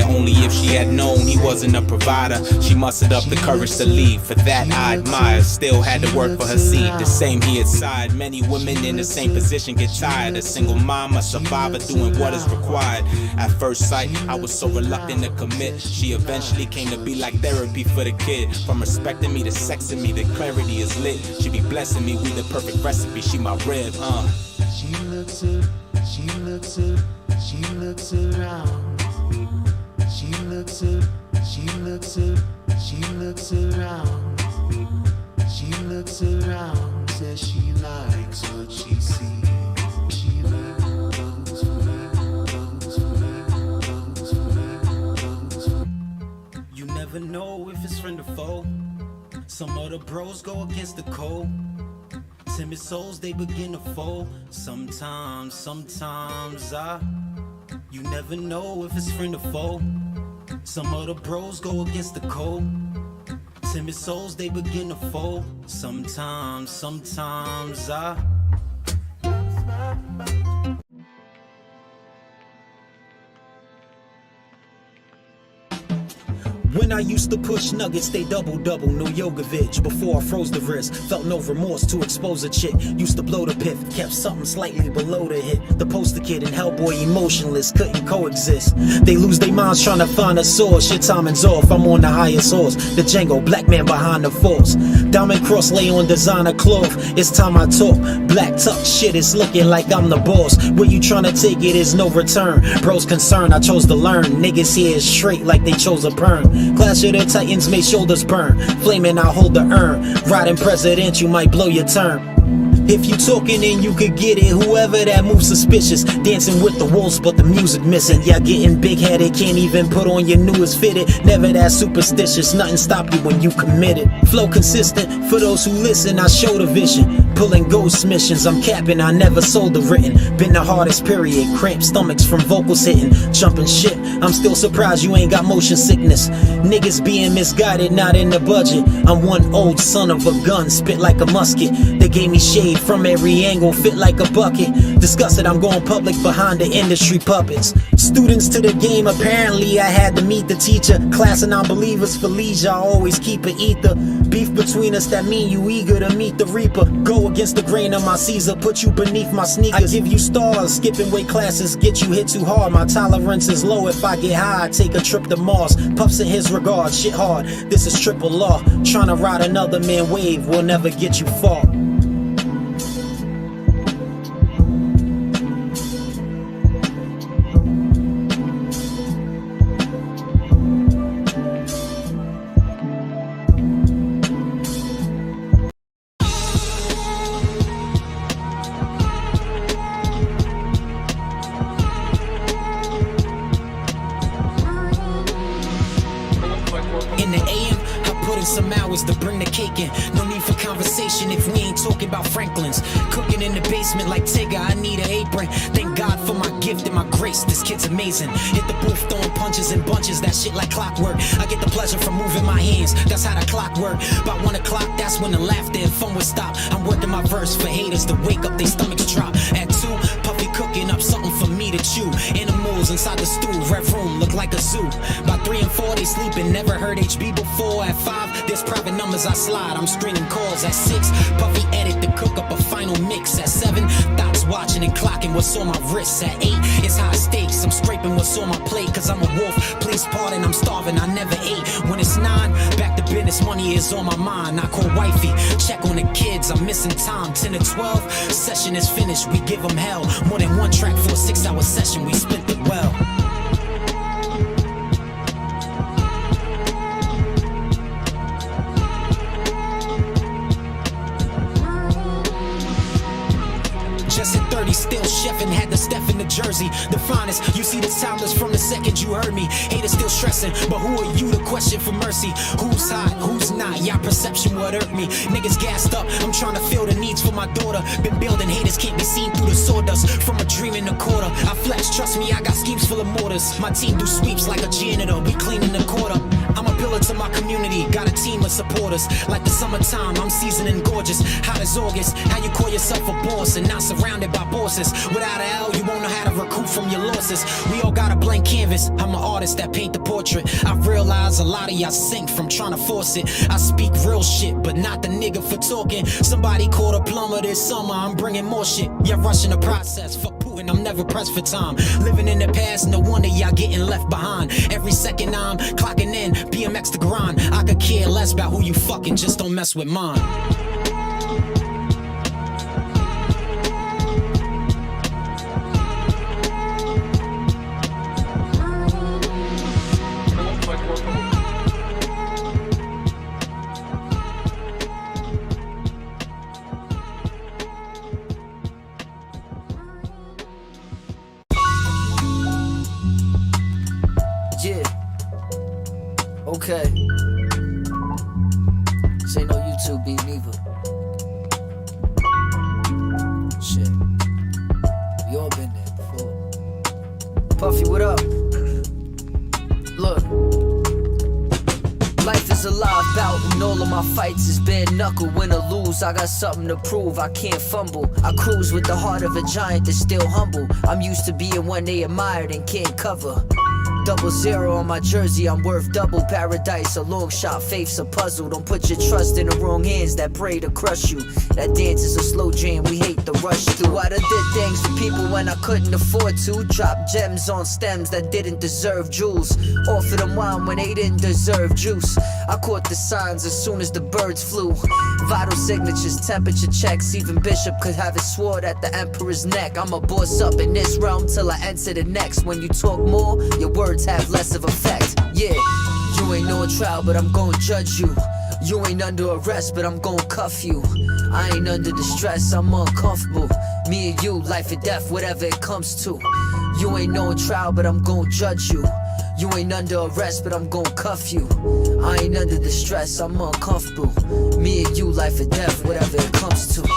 Only if she had known he wasn't a provider, she mustered up the courage to leave. For that I admire, still had to work for her seed. The same he had sighed. Many women in the same position get tired. A single mom, a survivor doing what is required. At first sight, I was so reluctant to commit. She eventually came to be like therapy for the kid. From respecting me to sexing me, the clarity is lit. She be blessing me with the perfect recipe. She my rib, She looks around. She looks around. She looks around. She looks around. Says she likes what she sees. She goes for it. You never know if it's friend or foe. Some of the bros go against the code. Timid souls, they begin to fold. Sometimes you never know if it's friend or foe. Some of the bros go against the code. Timid souls, they begin to fold. Sometimes When I used to push nuggets, they double-double, no Yogovich. Before I froze the wrist, felt no remorse to expose a chick. Used to blow the pith, kept something slightly below the hit. The poster kid and Hellboy emotionless, couldn't coexist. They lose their minds trying to find a source. Your timing's off, I'm on the highest horse. The Django, black man behind the force. Diamond cross lay on designer cloth. It's time I talk. Black tuck shit, it's looking like I'm the boss. Where you trying to take it is no return. Bros concerned, I chose to learn. Niggas here is straight like they chose a perm. Clash of the Titans made shoulders burn. Flaming, I hold the urn. Riding president, you might blow your term. If you talking, then you could get it. Whoever that moves suspicious. Dancing with the wolves, but the music missing. Y'all getting big-headed, can't even put on your newest fitted. Never that superstitious, nothing stop you when you committed. Flow consistent, for those who listen, I show the vision. Pulling ghost missions, I'm capping, I never sold the written. Been the hardest period, cramped stomachs from vocals hitting. Jumping shit, I'm still surprised you ain't got motion sickness. Niggas being misguided, not in the budget. I'm one old son of a gun, spit like a musket. They gave me shade from every angle, fit like a bucket. Disgusted, I'm going public behind the industry puppets. Students to the game, apparently I had to meet the teacher. Class of non-believers for leisure, I always keep it ether. Beef between us, that mean you eager to meet the reaper. Go against the grain of my Caesar, put you beneath my sneakers. I give you stars, skipping weight classes, get you hit too hard. My tolerance is low, if I get high, I take a trip to Mars. Puffs in his regard, shit hard, this is triple law. Tryna ride another man wave will never get you far. In the AM, I put in some hours to bring the cake in. No need for conversation if we ain't talking about Franklin's. Cooking in the basement like Tigger, I need an apron. Thank God for my gift and my grace, this kid's amazing. Hit the booth throwing punches and bunches, that shit like clockwork. I get the pleasure from moving my hands, that's how the clock work. By 1 o'clock, that's when the laughter and fun would stop. I'm working my verse for haters to wake up, their stomachs drop. At 2, Puffy cooking up something for me to chew. Animals inside the stew, red room look like a zoo. By 3 and 4 they sleeping, never heard HB before. At 5, there's private numbers I slide, I'm screening calls. At 6, Puffy edit to cook up a final mix. At 7, thoughts watching and clocking what's on my wrists. At 8, it's high stakes, I'm scraping what's on my plate. Cause I'm a wolf, please pardon, I'm starving, I never ate. When it's 9, back to business, money is on my mind. I call wifey, check on the kids, I'm missing time. 10 to 12, session is finished, we give them hell. More than one track for a 6-hour session, we spent it well. Just at 30, still chefing, had to step in the jersey. The finest, you see this timeless from the second you heard me. Haters still stressing, but who are you to question for mercy? Who's hot, who's not, y'all perception would hurt me. Niggas gassed up, I'm trying to fill the needs for my daughter. Been building, haters can't be seen through the sawdust. From a dream in the quarter, I flex, trust me, I got schemes full of mortars. My team do sweeps like a janitor, we cleaning the quarter. I'm a pillar to my community, got a team of supporters. Like the summertime, I'm seasoning gorgeous. Hot as August, how you call yourself a boss and not surrounded by bosses? Without a L, you won't know how to recoup from your losses. We all got a blank canvas. I'm an artist that paint the portrait. I realize a lot of y'all sink from trying to force it. I speak real shit, but not the nigga for talking. Somebody called a plumber this summer. I'm bringing more shit. You're rushing the process. Fuck Putin, I'm never pressed for time. Living in the past, no wonder y'all getting left behind. Every second I'm clocking in, BMX to grind. I could care less about who you fucking, just don't mess with mine. Yeah. Okay. This ain't no YouTube beat neither. Shit. We all been there before. Puffy, what up? Look. Life is a live bout and all of my fights is bare knuckle. Win or lose, I got something to prove, I can't fumble. I cruise with the heart of a giant that's still humble. I'm used to being one they admired and can't cover. 00 on my jersey, I'm worth double. Paradise, a long shot, faith's a puzzle. Don't put your trust in the wrong hands that pray to crush you. That dance is a slow jam, we hate the rush through. I done did things to people when I couldn't afford to. Drop gems on stems that didn't deserve jewels. Offered them wine when they didn't deserve juice. I caught the signs as soon as the birds flew. Vital signatures, temperature checks. Even Bishop could have his sword at the emperor's neck. I'm a boss up in this realm till I enter the next. When you talk more, your words have less of effect. Yeah, you ain't on trial, but I'm gon' judge you. You ain't under arrest, but I'm gon' cuff you. I ain't under the stress, I'm uncomfortable. Me and you, life or death, whatever it comes to. You ain't on trial, but I'm gon' judge you. You ain't under arrest, but I'm gon' cuff you. I ain't under the stress, I'm uncomfortable. Me and you, life or death, whatever it comes to.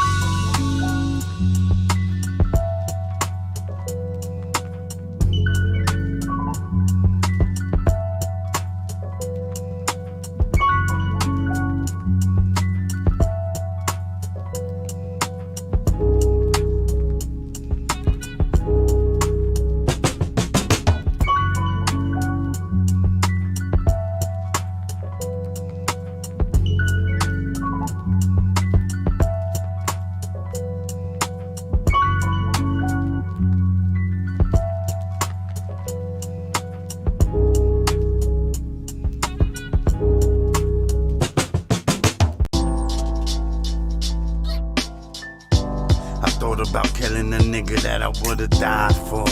Thought about killing a nigga that I would've died for.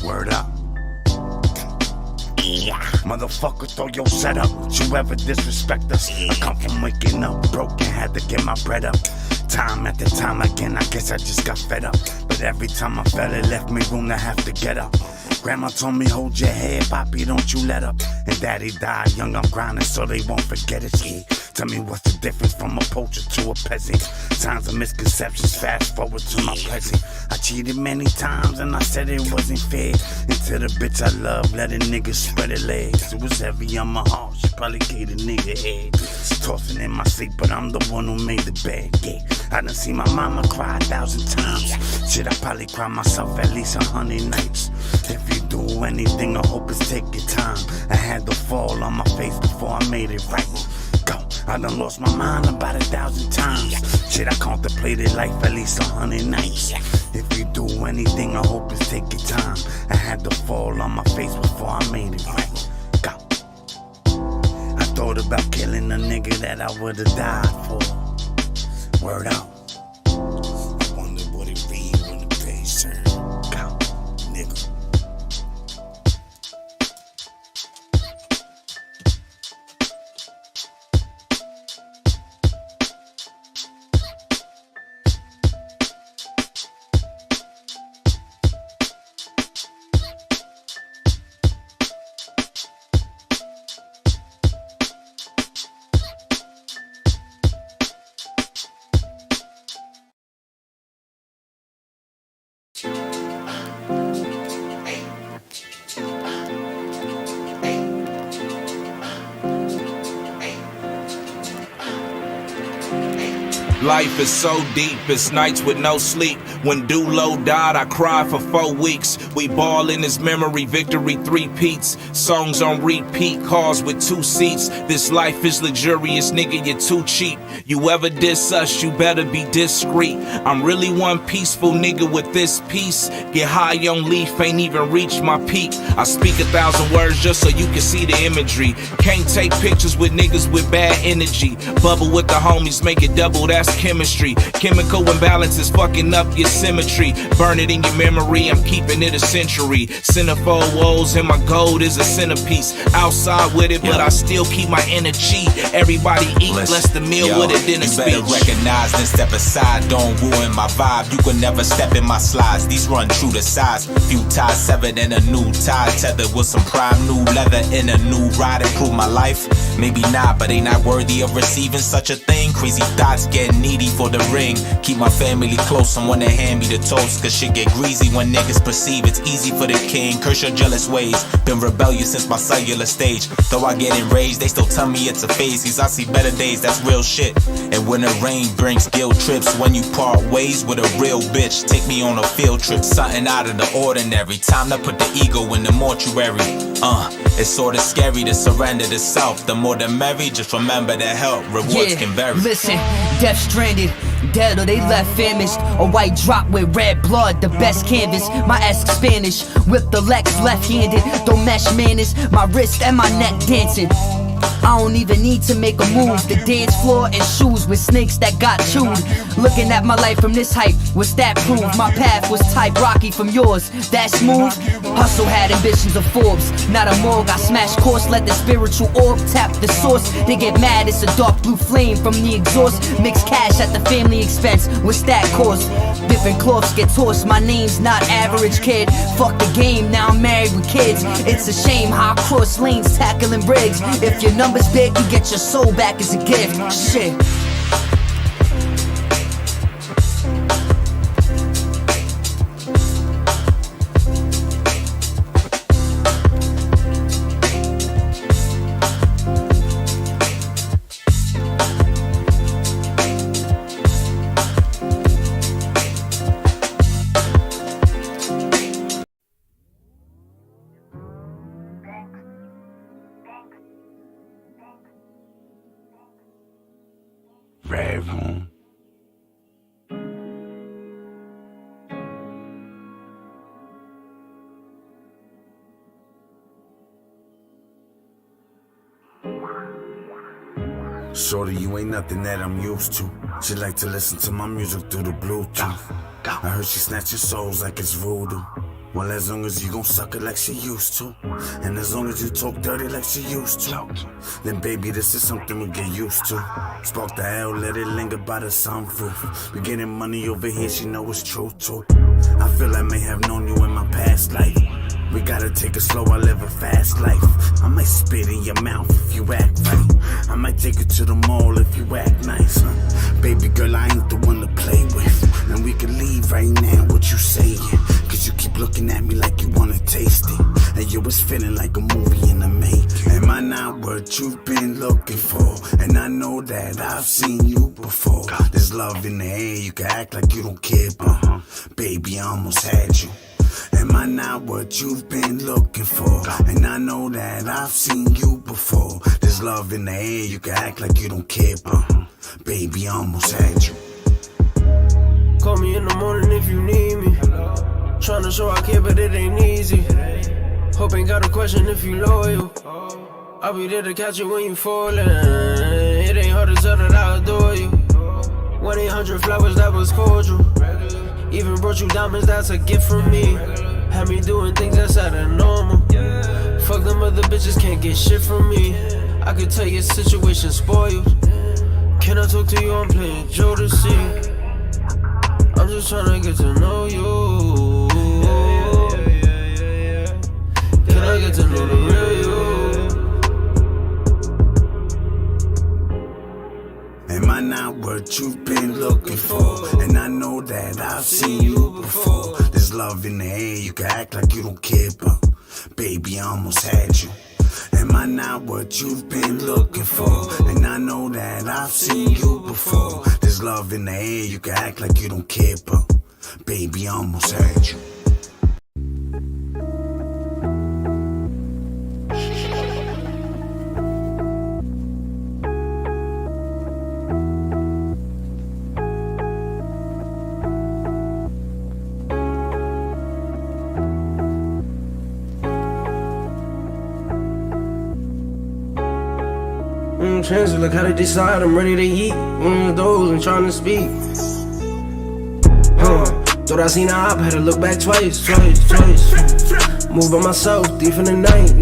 Word up. Yeah. Motherfucker, throw your setup. You ever disrespect us? I come from waking up broken, had to get my bread up. Time after time again, I guess I just got fed up. But every time I fell, it left me room to have to get up. Grandma told me, hold your head, Poppy, don't you let up. And Daddy died young, I'm grinding so they won't forget it. Yeah. Tell me what's the difference from a poacher to a peasant. Signs of misconceptions, fast forward to my present. I cheated many times and I said it wasn't fair. Until the bitch I love let a nigga spread her legs. It was heavy on my heart, she probably gave a nigga head. Tossing in my sleep, but I'm the one who made the bed, yeah. I done seen my mama cry 1,000 times. Shit, I probably cry myself at least 100 nights. If you do anything, I hope it's take your time. I had to fall on my face before I made it right. Go. I done lost my mind about 1,000 times. Shit, I contemplated life at least 100 nights. If you do anything, I hope it's take your time. I had to fall on my face before I made it right. Go. I thought about killing a nigga that I would've died for. Word out. I wonder what it read when the page turn. Go, nigga. Life is so deep, it's nights with no sleep. When Dulo died, I cried for 4 weeks. We ball in his memory, victory 3-peats. Songs on repeat, cars with 2 seats. This life is luxurious, nigga, you're too cheap. You ever diss us, you better be discreet. I'm really one peaceful nigga with this piece. Get high on leaf, ain't even reached my peak. I speak 1,000 words just so you can see the imagery. Can't take pictures with niggas with bad energy. Bubble with the homies, make it double, that's chemistry. Chemical imbalance is fucking up your symmetry. Burn it in your memory, I'm keeping it a century. Centerfold woes and my gold is a centerpiece. Outside with it, but I still keep my energy. Everybody eat, bless the meal with a dinner speech. You better recognize, then step aside, don't ruin my vibe. You can never step in my slides, these run true to size. Few ties severed and a new tie tethered with some prime new leather in a new ride. Improve my life? Maybe not, but they not worthy of receiving such a thing. Crazy thoughts get needy for the ring. Keep my family close, someone to hand me the toast. Cause shit get greasy when niggas perceive it's easy for the king. Curse your jealous ways, been rebellious since my cellular stage. Though I get enraged, they still tell me it's a phase. Cause I see better days, that's real shit. And when the rain brings guilt trips, when you part ways with a real bitch, take me on a field trip, something out of the ordinary. Time to put the ego in the mortuary. It's sorta scary to surrender to self. The more the merry, just remember that help rewards can vary. Listen, death stranded, dead or they left famished. A white drop with red blood, the best canvas. My ask Spanish, whip the Lex left-handed. Don't mesh manners, my wrist and my neck dancing. I don't even need to make a move. The dance floor and shoes with snakes that got chewed. Looking at my life from this height, what's that prove? My path was type Rocky from yours, that smooth. Hustle had ambitions of Forbes, not a morgue. I smash course, let the spiritual orb tap the source. They get mad, it's a dark blue flame from the exhaust. Mix cash at the family expense, what's that cost? Different cloths get tossed, my name's not average kid. Fuck the game, now I'm married with kids. It's a shame how I cross lanes tackling brigs. If your number's big, you get your soul back as a gift. Shit. Red Room. Shorty, you ain't nothing that I'm used to. She like to listen to my music through the Bluetooth. I heard she snatching souls like it's voodoo. Well, as long as you gon' suck it like she used to, and as long as you talk dirty like she used to, then baby, this is something we get used to. Spark the hell, let it linger by the sunroof. We getting money over here, she know it's true too. I feel I may have known you in my past life. We gotta take it slow, I live a fast life. I might spit in your mouth if you act right. I might take you to the mall if you act nice, huh? Baby girl, I ain't the one to play with. And we can leave right now, what you saying? Cause you keep looking at me like you wanna taste it. And you was feeling like a movie in the making. Am I not what you've been looking for? And I know that I've seen you before. There's love in the air, you can act like you don't care, but baby, I almost had you. Am I not what you've been looking for? And I know that I've seen you before. There's love in the air, you can act like you don't care, but baby, I almost had you. Call me in the morning if you need me. Tryna show I care, but it ain't easy. Hope ain't got a question if you loyal. I'll be there to catch you when you fallin'. It ain't hard to tell that I adore you. 1-800 flowers, that was cordial. Even brought you diamonds, that's a gift from me. Had me doing things that's out of normal. Fuck them other bitches, can't get shit from me. I could tell your situation spoiled. Can I talk to you? I'm playing Jodeci. I'm just tryna get to know you. Can I get to know the real you? Am I not what you've been looking for? And I know that I've seen you before. There's love in the air, you can act like you don't care, but baby, I almost had you. Am I not what you've been looking for? And I know that I've seen you before. There's love in the air, you can act like you don't care, but baby, I almost had you. Transit, look how they decide I'm ready to eat. One of those and trying to speak. Thought I seen a op, had to look back twice. Move by myself, deep in the night.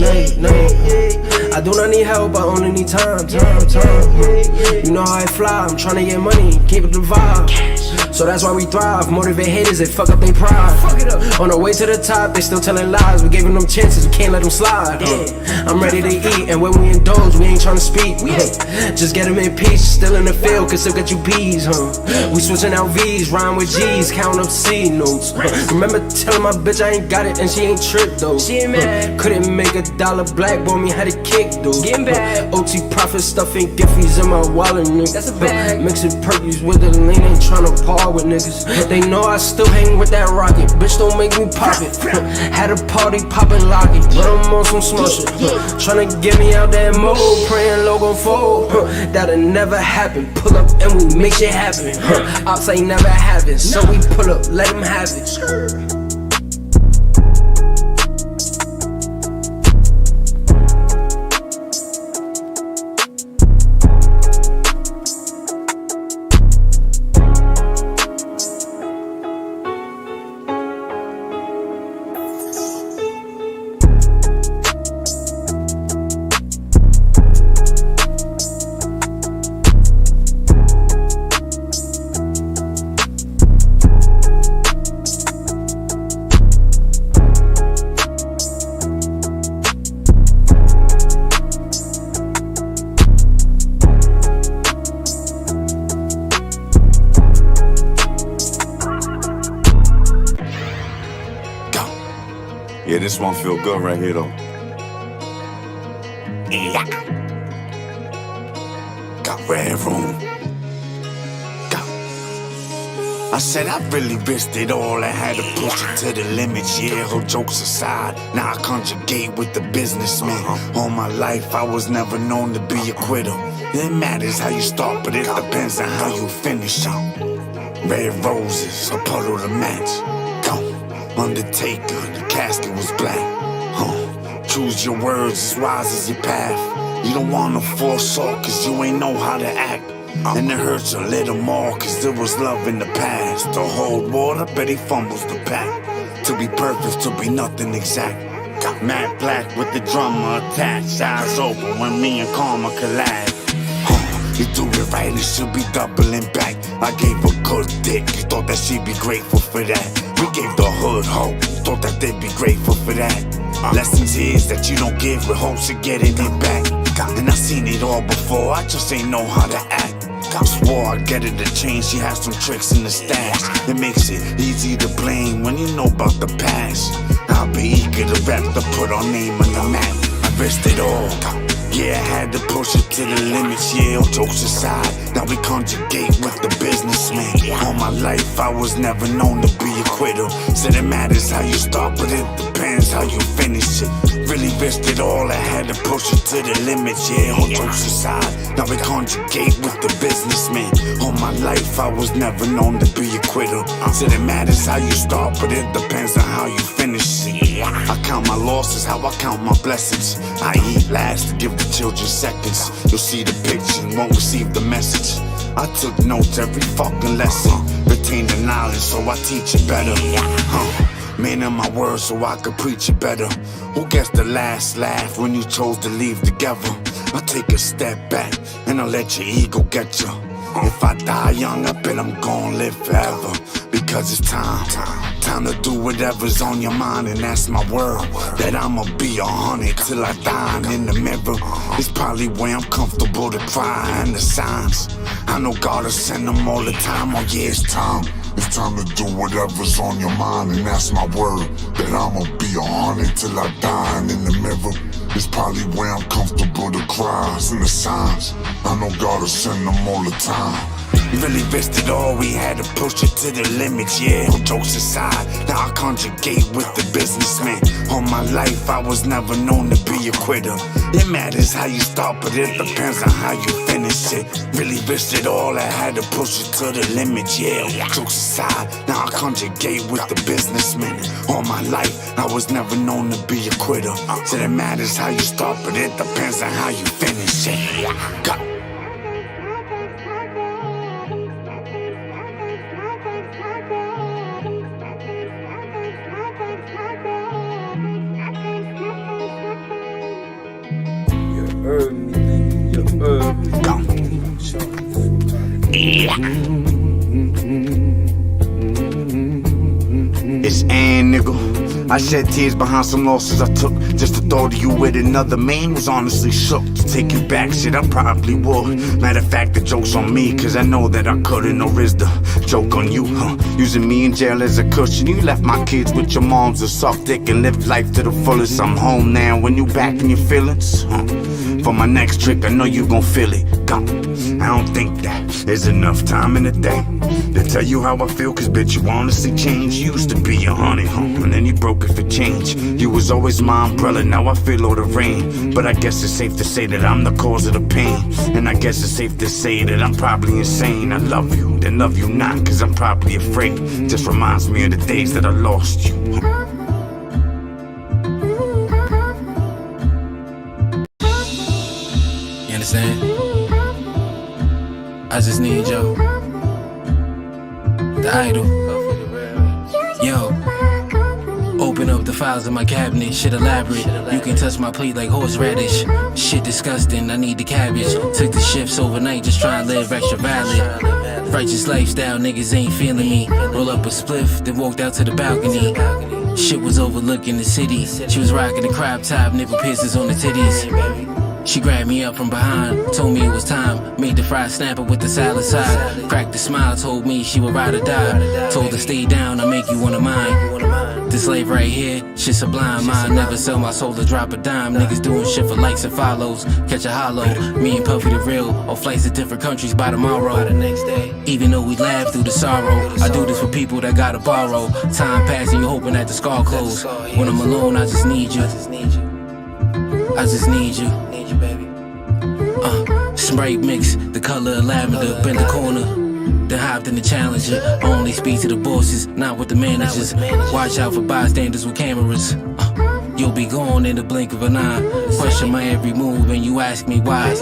I do not need help, I only need time. You know how I fly, I'm trying to get money, keep it the vibe. So that's why we thrive, motivate haters, they fuck up their pride. On the way to the top, they still telling lies. We gave them chances, we can't let them slide. I'm ready to eat, and when we indulge, we ain't trying to speak. Just get them in peace, still in the field, can still get you peas. We switching out V's, rhyme with G's, count up C notes. Remember telling my bitch I ain't got it, and she ain't tripped though. She ain't mad. Couldn't make $1, blackball me, had to kick though. Getting back. OT profit stuffing Giffies in my wallet, nigga. That's a bag. Mixing perkies with the lean, ain't tryna par with niggas. They know I still hang with that rocket. Bitch, don't make me pop it. Had a party poppin' lock it, but I'm on some small shit. Tryna get me out that mode, praying low gon' fold. That'll never happen. Pull up and we make shit happen. Ops ain't never happen, so we pull up, let them have it. Yeah, this one feel good right here though. Yeah. Got red room. Go. I said I really risked it all. I had to push it to the limits. Yeah, her jokes aside, now I conjugate with the businessman. All my life I was never known to be a quitter. It matters how you start, but it depends on how you finish. Red roses, a puddle to match. Go. Undertaker, the casket was black. Choose your words as wise as your path. You don't wanna fall short cause you ain't know how to act. And it hurts a little more cause there was love in the past. To hold water, but he fumbles the pack. To be perfect, to be nothing exact. Got Matt Black with the drummer attached. Eyes open when me and Karma collide. You do it right, it should be doubling back. I gave her good dick, you thought that she'd be grateful for that. We gave the hood hope, thought that they'd be grateful for that. Lessons is that you don't give with hopes of getting it back. And I seen it all before, I just ain't know how to act. I swore I'd get her to change, she has some tricks in the stash. It makes it easy to blame when you know about the past. I'll be eager to rap to put our name on the map. I risked it all. Yeah, I had to push it to the limits, yeah, all jokes aside. Now we conjugate with the businessman. All my life I was never known to be a quitter. Said it matters how you start, but it depends how you finish it. Really risked it all, I had to push it to the limits, yeah, all jokes aside. Now we conjugate with the businessman. All my life I was never known to be a quitter. Said it matters how you start, but it depends on how you finish it. I count my losses, how I count my blessings. I eat last to give the children seconds. You'll see the picture, won't receive the message. I took notes every fucking lesson. Retain the knowledge so I teach it better. Meaning my words so I could preach it better. Who gets the last laugh when you chose to leave together? I'll take a step back and I'll let your ego get you. If I die young, I bet I'm gon' live forever. Because it's time to do whatever's on your mind. And that's my word, that I'ma be 100 till I die. And in the mirror, it's probably where I'm comfortable to cry. And the signs, I know God will send them all the time. Oh yeah, it's time. It's time to do whatever's on your mind. And that's my word, that I'ma be 100 till I die. And in the mirror, It's probably where I'm comfortable to cry. It's in the signs. I know God will send them all the time. Really risked it all, we had to push it to the limits, yeah. No jokes aside, now I conjugate with the businessman. All my life, I was never known to be a quitter. It matters how you start, but it depends on how you finish it. Really risked it all, I had to push it to the limits, yeah. Jokes aside, now I conjugate with the businessman. All my life, I was never known to be a quitter. So it matters how you start, but it depends on how you finish it. Go. It's Ann, nigga. I shed tears behind some losses I took. Just the thought of you with another man was honestly shook. To take you back, shit, I probably would. Matter of fact, the joke's on me, cause I know that I couldn't. No risk the joke on you, huh? Using me in jail as a cushion. You left my kids with your moms to suck dick and live life to the fullest. I'm home now when you back in your feelings, huh? For my next trick, I know you gon' feel it. Gone. I don't think that there's enough time in the day to tell you how I feel, cause bitch, you honestly changed. You used to be a honey, huh? And then you broke it for change. You was always my umbrella, now I feel all the rain. But I guess it's safe to say that I'm the cause of the pain. And I guess it's safe to say that I'm probably insane. I love you, then love you not, cause I'm probably afraid. Just reminds me of the days that I lost you. You understand? I just need yo, the idol. Yo, open up the files in my cabinet, shit elaborate. You can touch my plate like horseradish. Shit disgusting, I need the cabbage. Took the shifts overnight, just trying to live extra valid. Righteous lifestyle, niggas ain't feeling me. Roll up a spliff, then walked out to the balcony. Shit was overlooking the city. She was rocking the crop top, nipple piercings on the titties. She grabbed me up from behind, told me it was time. Made the fried snapper with the salad side. Cracked a smile, told me she would ride or die. Told her stay down, I'll make you one of mine. This life right here, shit sublime. I never sell my soul to drop a dime. Niggas doing shit for likes and follows. Catch a hollow, me and Puffy the real. On flights to different countries by tomorrow. Even though we laugh through the sorrow, I do this for people that gotta borrow. Time passing, you hoping that the scar close. When I'm alone, I just need you. I just need you. Sprite mix, the color of lavender, bend the corner, then hopped in the Challenger. Only speak to the bosses, not with the managers. Watch out for bystanders with cameras. You'll be gone in the blink of an eye. Question my every move and you ask me why.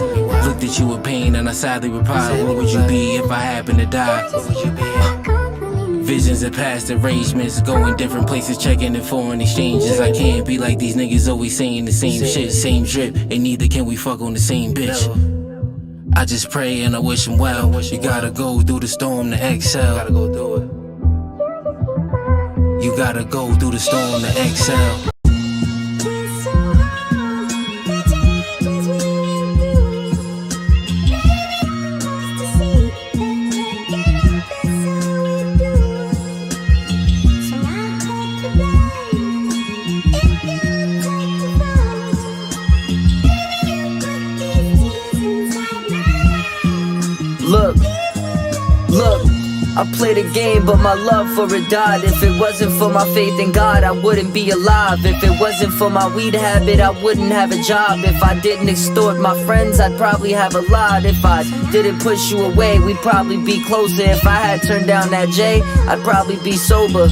Looked at you with pain and I sadly replied, where would you be if I happen to die? Visions of past arrangements, going different places, checking in foreign exchanges. I can't be like these niggas always saying the same shit, same drip, and neither can we fuck on the same bitch. I just pray and I wish him well. You gotta go through the storm to excel. You gotta go through the storm to excel. Look, I played a game, but my love for it died. If it wasn't for my faith in God, I wouldn't be alive. If it wasn't for my weed habit, I wouldn't have a job. If I didn't extort my friends, I'd probably have a lot. If I didn't push you away, we'd probably be closer. If I had turned down that J, I'd probably be sober.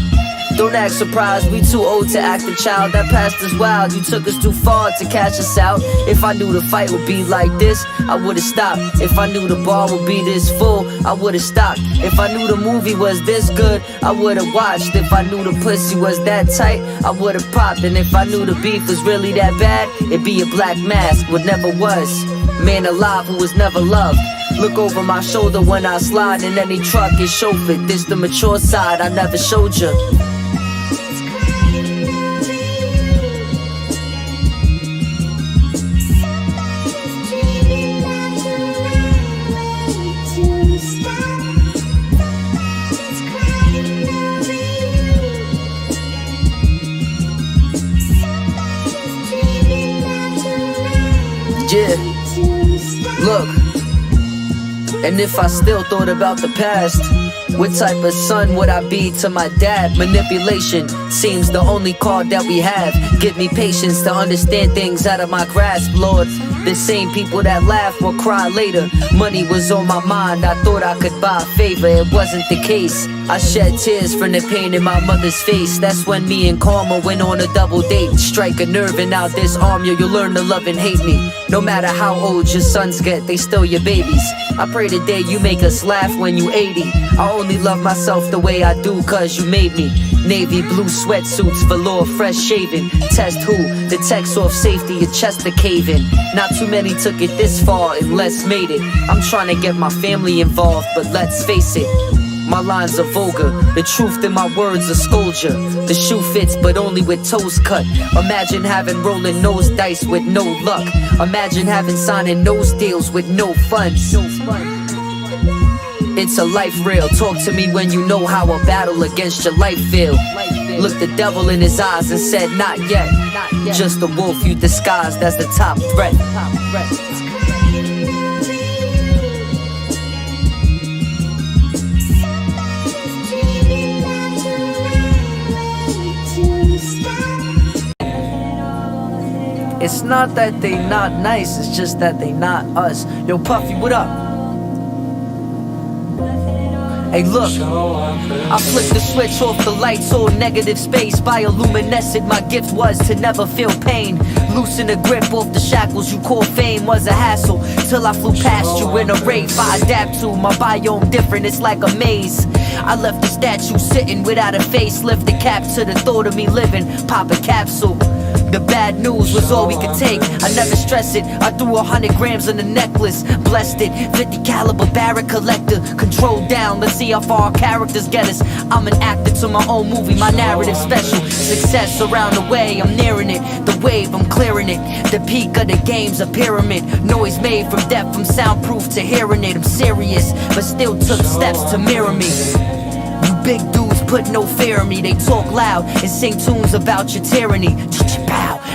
Don't act surprised, we too old to act a child. That past is wild, you took us too far to catch us out. If I knew the fight would be like this, I would've stopped. If I knew the bar would be this full, I would've stopped. If I knew the movie was this good, I would've watched. If I knew the pussy was that tight, I would've popped. And if I knew the beef was really that bad, it'd be a black mask, what never was. Man alive who was never loved. Look over my shoulder when I slide in any truck, it's chauffeured. This the mature side I never showed you. Yeah, look. And if I still thought about the past, what type of son would I be to my dad? Manipulation seems the only card that we have. Give me patience to understand things out of my grasp, Lord. The same people that laugh will cry later. Money was on my mind, I thought I could buy a favor. It wasn't the case. I shed tears from the pain in my mother's face. That's when me and Karma went on a double date. Strike a nerve and now disarm you. You'll learn to love and hate me. No matter how old your sons get, they still your babies. I pray today you make us laugh when you 80. I only love myself the way I do cause you made me. Navy blue sweatsuits, velour, fresh shaven. Test who? The text off safety, your chest a caving. Not too many took it this far and less made it. I'm trying to get my family involved, but let's face it, my lines are vulgar. The truth in my words will scold ya. The shoe fits but only with toes cut. Imagine having rolling nose dice with no luck. Imagine having signing nose deals with no funds. It's a life real. Talk to me when you know how a battle against your life feel. Looked the devil in his eyes and said not yet. Just a wolf you disguised as the top threat. It's not that they not nice, it's just that they not us. Yo, Puffy, what up? Hey, look, I flipped the switch off the lights, all negative space. Bioluminescent, my gift was to never feel pain. Loosen the grip off the shackles you call fame was a hassle. Till I flew past you in a rave I adapt to. My biome different, it's like a maze. I left the statue sitting without a face. Lift the cap to the thought of me living, pop a capsule. The bad news was all we could take. I never stress it. I threw 100 grams on the necklace. Blessed it. 50 caliber Barrett collector. Controlled down. Let's see how far our characters get us. I'm an actor to my own movie. My narrative special. Success around the way. I'm nearing it. The wave, I'm clearing it. The peak of the game's a pyramid. Noise made from depth. I'm soundproof to hearing it. I'm serious, but still took steps to mirror me. You big dudes put no fear in me. They talk loud and sing tunes about your tyranny.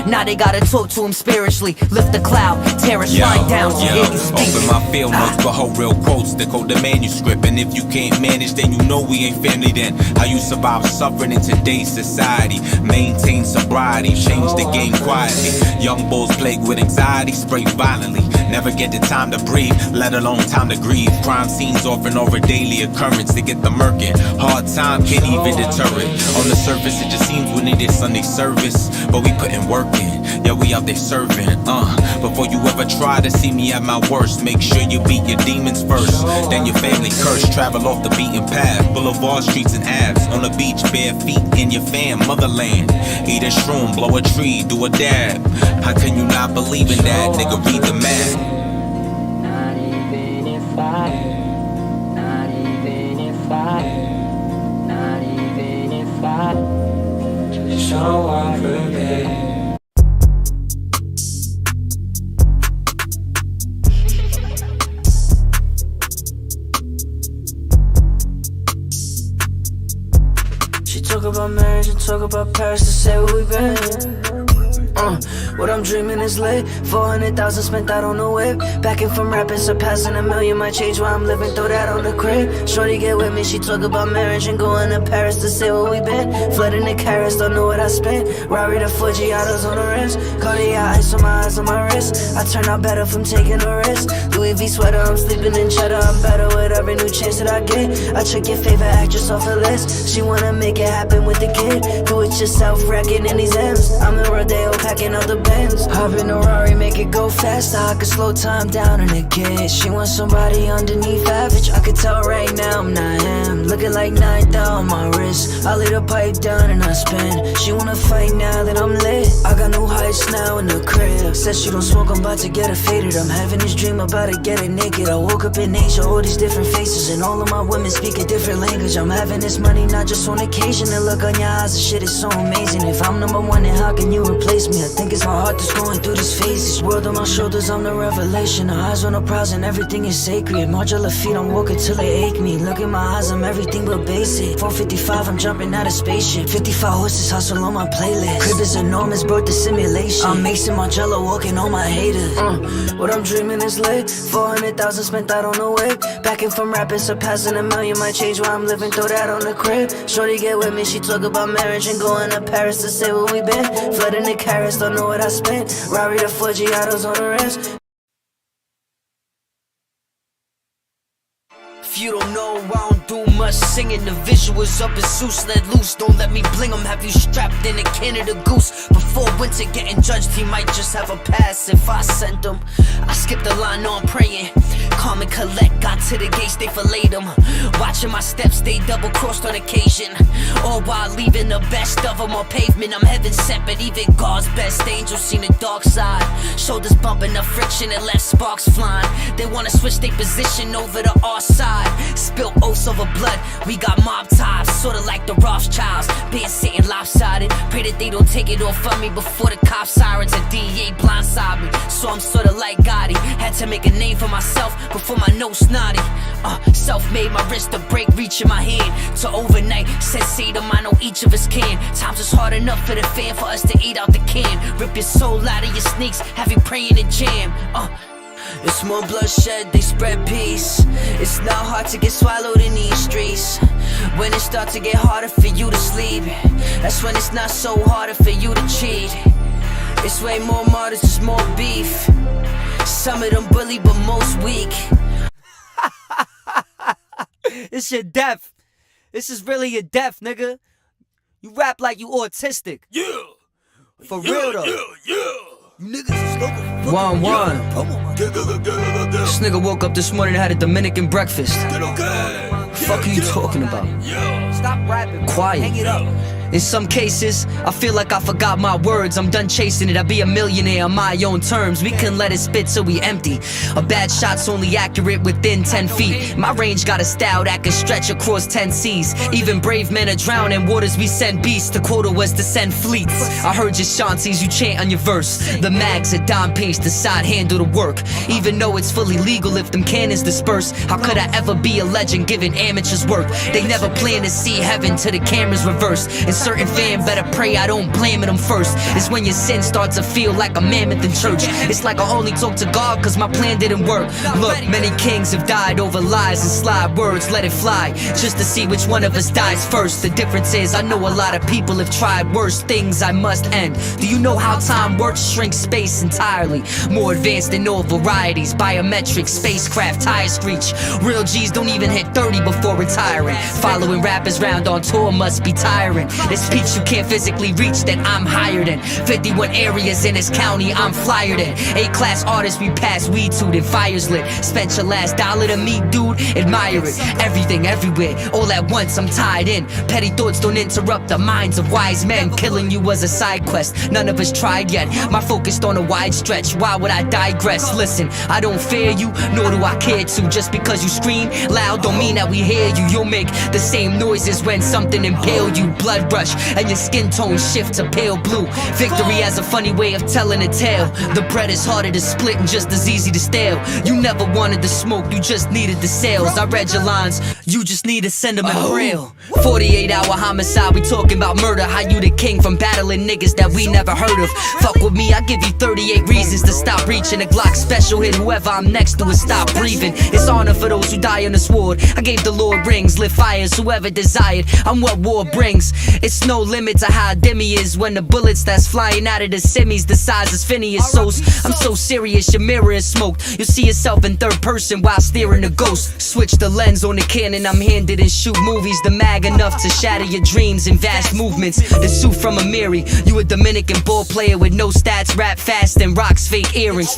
Now they gotta talk to him spiritually. Lift the cloud, tear us flying down to hear you speak. Open my field notes, behold real quotes, decode the manuscript. And if you can't manage, then you know we ain't family then. How you survive suffering in today's society. Maintain sobriety, change the game quietly. Young bulls plagued with anxiety, spray violently. Never get the time to breathe, let alone time to grieve. Crime scenes often over daily occurrence. They get the murking, hard time can't even deter it. On the surface it just seems we needed Sunday service, but we putting work in. Yeah, we out there serving, before you ever try to see me at my worst, make sure you beat your demons first. Then your family curse, travel off the beaten path. Boulevard streets and abs, on the beach, bare feet in your fam, motherland. Eat a shroom, blow a tree, do a dab. How can you not believe in that? Nigga, read the math. Not even if I show up again. Talk about marriage and talk about Paris to say where we been. What I'm dreaming is lit. 400,000 spent out on the whip. Backing from rapping, surpassing $1 million. Might change where I'm living, throw that on the crib. Shorty get with me, she talk about marriage and going to Paris to say where we been. Flooding the carrots, don't know what I spent. Rari the Fujiatos on the wrist. Cartier ice on my eyes on my wrist. I turn out better from taking a risk. Louis V sweater, I'm sleeping in cheddar. I'm better with every new chance that I get. I check your favorite actress off the list. She wanna make it happen with the kid. Do it yourself, racking in these M's. I'm in Rodeo, packing out the Benz. Hop in a Rari, make it go faster. I could slow time down and again. She wants somebody underneath average. I could tell right now I'm not him. Looking like 9 on my wrist. I lay the pipe down and I spin. She wanna fight now that I'm lit. I got new heights now in the crib. Said she don't smoke, I'm about to get her faded. I'm having this dream about to get it naked. I woke up in nature, all these different faces, and all of my women speak a different language. I'm having this money not just on occasion. The look on your eyes, the shit is so amazing. If I'm number one, then how can you replace me? I think it's my heart that's going through these phases. World on my shoulders, I'm the revelation. The eyes on the prize and everything is sacred. Modular feet, I'm walking till they ache me. Look in my eyes, I'm everything but basic. 455, I'm jumping out of spaceship. 55 horses hustle on my playlist. Crib is enormous, birth the simulation. I'm Mason Margiela walking on my haters. it. What I'm dreaming is lit. 400,000 spent out on the whip. Backing from rapping, surpassing $1 million. Might change where I'm living, throw that on the crib. Shorty get with me, she talk about marriage and going to Paris to say where we been. Flooding the carrots, don't know what I spent. Rari the 4 Giottos on the wrist. If you don't know, I don't do much singing. The visuals up as Zeus let loose. Don't let me bling 'em. Have you strapped in a Canada Goose? Before winter getting judged, he might just have a pass if I sent him. I skipped the line on praying. Calm and collect, got to the gates, they filleted them. Watching my steps, they double crossed on occasion. All while leaving the best of them on pavement. I'm heaven sent, but even God's best angels seen the dark side. Shoulders bumping up friction and left sparks flying. They wanna switch their position over to our side. Spilt oaths over blood, we got mob ties, sorta like the Rothschilds. Being sitting lopsided, pray that they don't take it off of me before the cop sirens and DEA blindside me. So I'm sorta like Gotti, had to make a name for myself before my nose snotty. Self-made, my wrist to break, reach in my hand. To overnight, sensei to I know each of us can. Times is hard enough for the fan for us to eat out the can. Rip your soul out of your sneaks, have you praying and jam. It's more bloodshed, they spread peace. It's not hard to get swallowed in these streets. When it starts to get harder for you to sleep, that's when it's not so harder for you to cheat. It's way more martyrs, just more beef. Some of them bully, but most weak. It's your death. This is really your death, nigga. You rap like you autistic. Yeah. For real though. You niggas is looking. 1-1. This nigga woke up this morning and had a Dominican breakfast. Fuck are you talking about? Stop rapping. Quiet. Hang it up. In some cases, I feel like I forgot my words. I'm done chasing it, I'll be a millionaire on my own terms. We can let it spit till we empty. A bad shot's only accurate within 10 feet. My range got a style that can stretch across 10 seas. Even brave men are drowning waters, we send beasts. The quota was to send fleets. I heard your shanties, you chant on your verse. The mags are Don Pace, the side handle the work. Even though it's fully legal if them cannons disperse. How could I ever be a legend given amateurs work? They never plan to see heaven till the cameras reverse. And certain fan better pray I don't blame them first. It's when your sin starts to feel like a mammoth in church. It's like I only talk to God cause my plan didn't work. Look, many kings have died over lies and slide words, let it fly, just to see which one of us dies first. The difference is I know a lot of people have tried worse things I must end. Do you know how time works? Shrinks space entirely. More advanced than all varieties. Biometric, spacecraft, tire screech. Real G's don't even hit 30 before retiring. Following rappers round on tour must be tiring. There's peaks you can't physically reach that I'm higher than. 51 areas in this county I'm flyer than. A-class artists we pass weed to, then fires lit. Spent your last dollar to me, dude, admire it. Everything, everywhere, all at once I'm tied in. Petty thoughts don't interrupt the minds of wise men. Killing you was a side quest, none of us tried yet. My focused on a wide stretch, why would I digress? Listen, I don't fear you, nor do I care to. Just because you scream loud don't mean that we hear you. You'll make the same noises when something impaled you. Blood rush and your skin tone shift to pale blue. Victory has a funny way of telling a tale. The bread is harder to split and just as easy to stale. You never wanted the smoke, you just needed the sales. I read your lines, you just need to send them in braille. 48-hour homicide, we talking about murder. How you the king from battling niggas that we never heard of. Fuck with me, I give you 38 reasons to stop reaching. A Glock special hit whoever I'm next to is stop breathing. It's honor for those who die on the sword. I gave the Lord rings, lit fires, whoever desired. I'm what war brings. It's no limit to how dim he is when the bullets that's flying out of the semis the size is Phineas. So I'm so serious, your mirror is smoked. You'll see yourself in third person while staring a ghost. Switch the lens on the cannon I'm handed and shoot movies. The mag enough to shatter your dreams in vast movements. The suit from Amiri, you a Dominican ball player with no stats, rap fast and rocks fake earrings.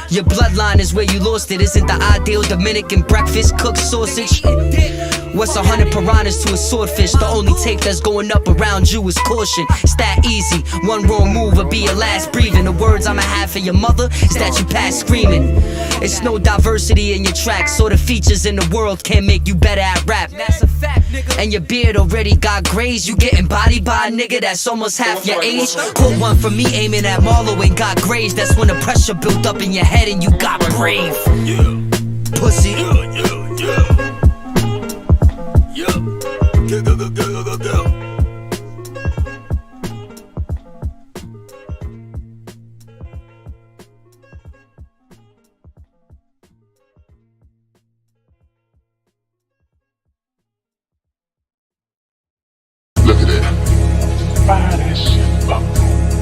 Your bloodline is where you lost it. Isn't the ideal Dominican breakfast cooked sausage? What's 100 piranhas to a swordfish? The only tape that's going up around you is caution. It's that easy, one wrong move will be your last breathing. The words I'ma have for your mother is that you pass screaming. It's no diversity in your tracks, so the features in the world can't make you better at rap. That's a fact, nigga. And your beard already got grays. You getting bodied by a nigga that's almost half your age. Caught one from me aiming at Marlo and got grazed. That's when the pressure built up in your head and you got brave. Pussy. Look at that. Fire that shit up.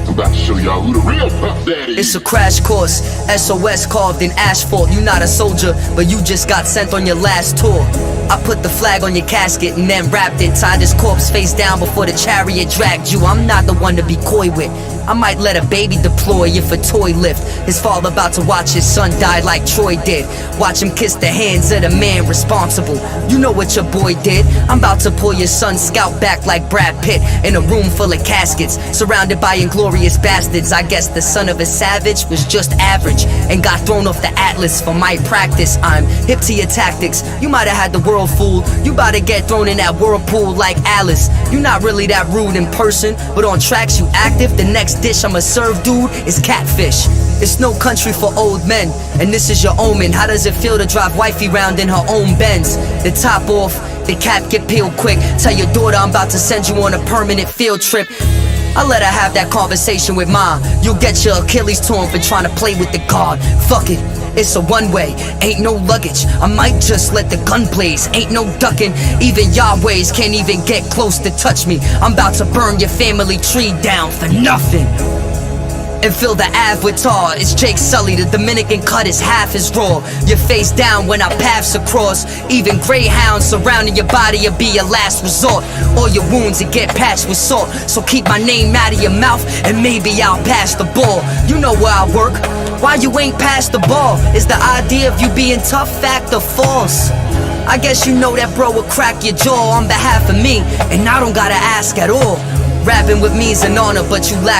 I'm about to show y'all who the real Puff Daddy is. It's a crash course, SOS carved in asphalt. You not a soldier, but you just got sent on your last tour. I put the flag on your casket and then wrapped it. Tied his corpse face down before the chariot dragged you. I'm not the one to be coy with. I might let a baby deploy if a toy lift. His father about to watch his son die like Troy did. Watch him kiss the hands of the man responsible. You know what your boy did. I'm about to pull your son's scalp back like Brad Pitt in a room full of caskets, surrounded by inglorious bastards. I guess the son of a savage was just average and got thrown off the atlas for my practice. I'm hip to your tactics. You might have had the world fooled. You about to get thrown in that whirlpool like Alice. You not really that rude in person, but on tracks you active. The next dish I'ma serve, dude, is catfish. It's no country for old men, and this is your omen. How does it feel to drive wifey round in her own Benz? The top off, the cap get peeled quick. Tell your daughter I'm about to send you on a permanent field trip. I let her have that conversation with mom. You'll get your Achilles torn for trying to play with the guard. Fuck it, it's a one-way, ain't no luggage. I might just let the gun blaze, ain't no ducking. Even Yahwehs can't even get close to touch me. I'm about to burn your family tree down for nothing and fill the Ave with tar. It's Jake Sully, the Dominican cut is half as raw. Your face down when our paths across. Even greyhounds surrounding your body will be your last resort. All your wounds will get patched with salt. So keep my name out of your mouth and maybe I'll pass the ball. You know where I work, why you ain't passed the ball? Is the idea of you being tough fact or false? I guess you know that bro will crack your jaw on behalf of me, and I don't gotta ask at all. Rapping with me is an honor, but you lack